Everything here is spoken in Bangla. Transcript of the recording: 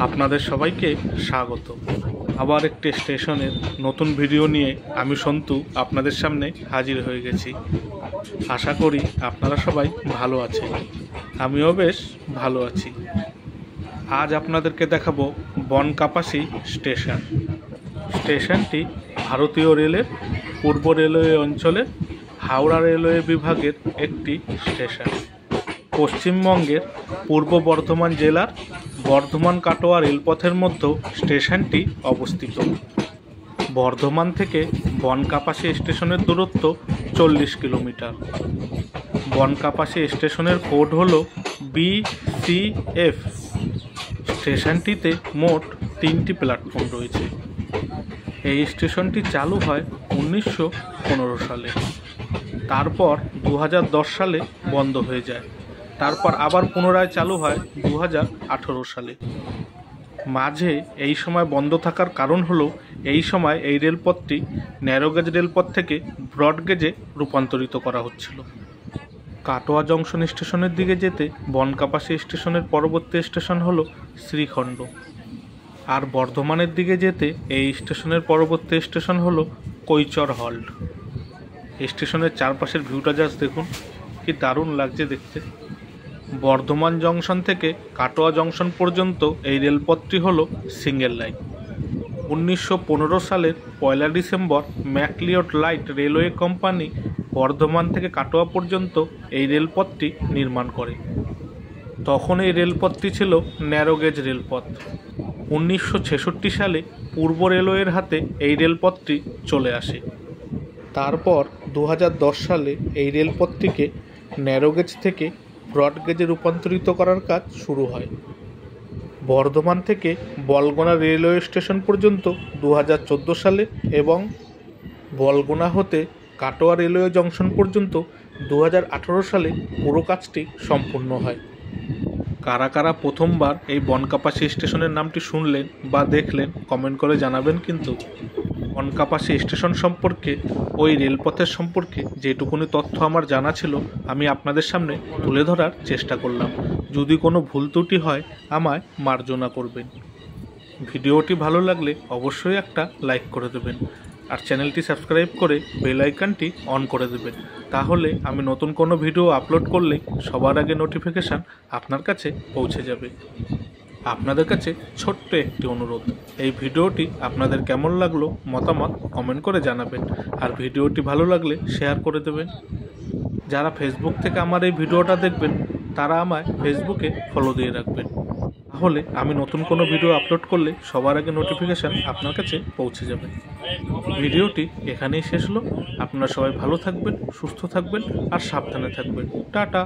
আপনাদের সবাইকে স্বাগত। আবার একটি স্টেশনের নতুন ভিডিও নিয়ে আমি সন্তু আপনাদের সামনে হাজির হয়ে গেছি। আশা করি আপনারা সবাই ভালো আছেন, আমিও বেশ ভালো আছি। আজ আপনাদেরকে দেখাবো বনকাপাসি স্টেশন। স্টেশনটি ভারতীয় রেলের পূর্ব রেলওয়ে অঞ্চলের হাওড়া রেলওয়ে বিভাগের একটি স্টেশন। পশ্চিমবঙ্গের পূর্ব বর্ধমান জেলার বর্ধমান কাটোয়া রেলপথের মধ্যে স্টেশনটি অবস্থিত। বর্ধমান থেকে বনকাপাসি স্টেশনের দূরত্ব 40 কিলোমিটার। বনকাপাসি স্টেশনের কোড হল BCF। স্টেশনটিতে মোট 3টি প্ল্যাটফর্ম রয়েছে। এই স্টেশনটি চালু হয় 1915 সালে। তারপর 2010 সালে বন্ধ হয়ে যায়। তারপর আবার পুনরায় চালু হয় 2018 সালে। মাঝে এই সময় বন্ধ থাকার কারণ হলো এই সময় এই রেলপথটি ন্যারোগেজ রেলপথ থেকে ব্রডগেজে রূপান্তরিত করা হচ্ছিল। কাটোয়া জংশন স্টেশনের দিকে যেতে বনকাপাসি স্টেশনের পরবর্তী স্টেশন হলো শ্রীখণ্ড, আর বর্ধমানের দিকে যেতে এই স্টেশনের পরবর্তী স্টেশন হলো কৈচর হল্ট। স্টেশনের চারপাশের ভিউটা জাস্ট দেখুন, কি দারুণ লাগছে দেখতে। বর্ধমান জংশন থেকে কাটোয়া জংশন পর্যন্ত এই রেলপথটি হলো সিঙ্গেল লাইন। 1915 সালের 1 December McLeod light railway company Bardhaman থেকে কাটোয়া পর্যন্ত এই রেলপথটি নির্মাণ করে। তখন এই রেলপথটি ছিল ন্যারোগেজ রেলপথ। 1966 সালে পূর্ব রেলওয়ের হাতে এই রেলপথটি চলে আসে। তারপর 2010 সালে এই রেলপথটিকে ন্যারোগেজ থেকে ব্রডগেজে রূপান্তরিত করার কাজ শুরু হয়। বর্ধমান থেকে বলগোনা রেলওয়ে স্টেশন পর্যন্ত 2014 সালে এবং বলগোনা হতে কাটোয়া রেলওয়ে জংশন পর্যন্ত 2018 সালে পুরো কাজটি সম্পূর্ণ হয়। কারা কারা প্রথমবার এই বনকাপাসি স্টেশনের নামটি শুনলেন বা দেখলেন কমেন্ট করে জানাবেন। কিন্তু বনকাপাসি স্টেশন সম্পর্কে, ওই রেলপথের সম্পর্কে যেটুকুনি তথ্য আমার জানা ছিল আমি আপনাদের সামনে তুলে ধরার চেষ্টা করলাম। যদি কোনো ভুল ত্রুটি হয় আমায় মার্জনা করবেন। ভিডিওটি ভালো লাগলে অবশ্যই একটা লাইক করে দেবেন, আর চ্যানেলটি সাবস্ক্রাইব করে বেল আইকনটি অন করে দেবেন। তাহলে আমি নতুন কোনো ভিডিও আপলোড করলে সবার আগে নোটিফিকেশান আপনার কাছে পৌঁছে যাবে। আপনাদের কাছে ছোট্ট একটি অনুরোধ, এই ভিডিওটি আপনাদের কেমন লাগলো মতামত কমেন্ট করে জানাবেন, আর ভিডিওটি ভালো লাগলে শেয়ার করে দেবেন। যারা ফেসবুক থেকে আমার এই ভিডিওটা দেখবেন তারা আমায় ফেসবুকে ফলো দিয়ে রাখবেন, তাহলে আমি নতুন কোনো ভিডিও আপলোড করলে সবার আগে নোটিফিকেশান আপনার কাছে পৌঁছে যাবে। ভিডিওটি এখানেই শেষ হলো। আপনারা সবাই ভালো থাকবেন, সুস্থ থাকবেন আর সাবধানে থাকবেন। টাটা।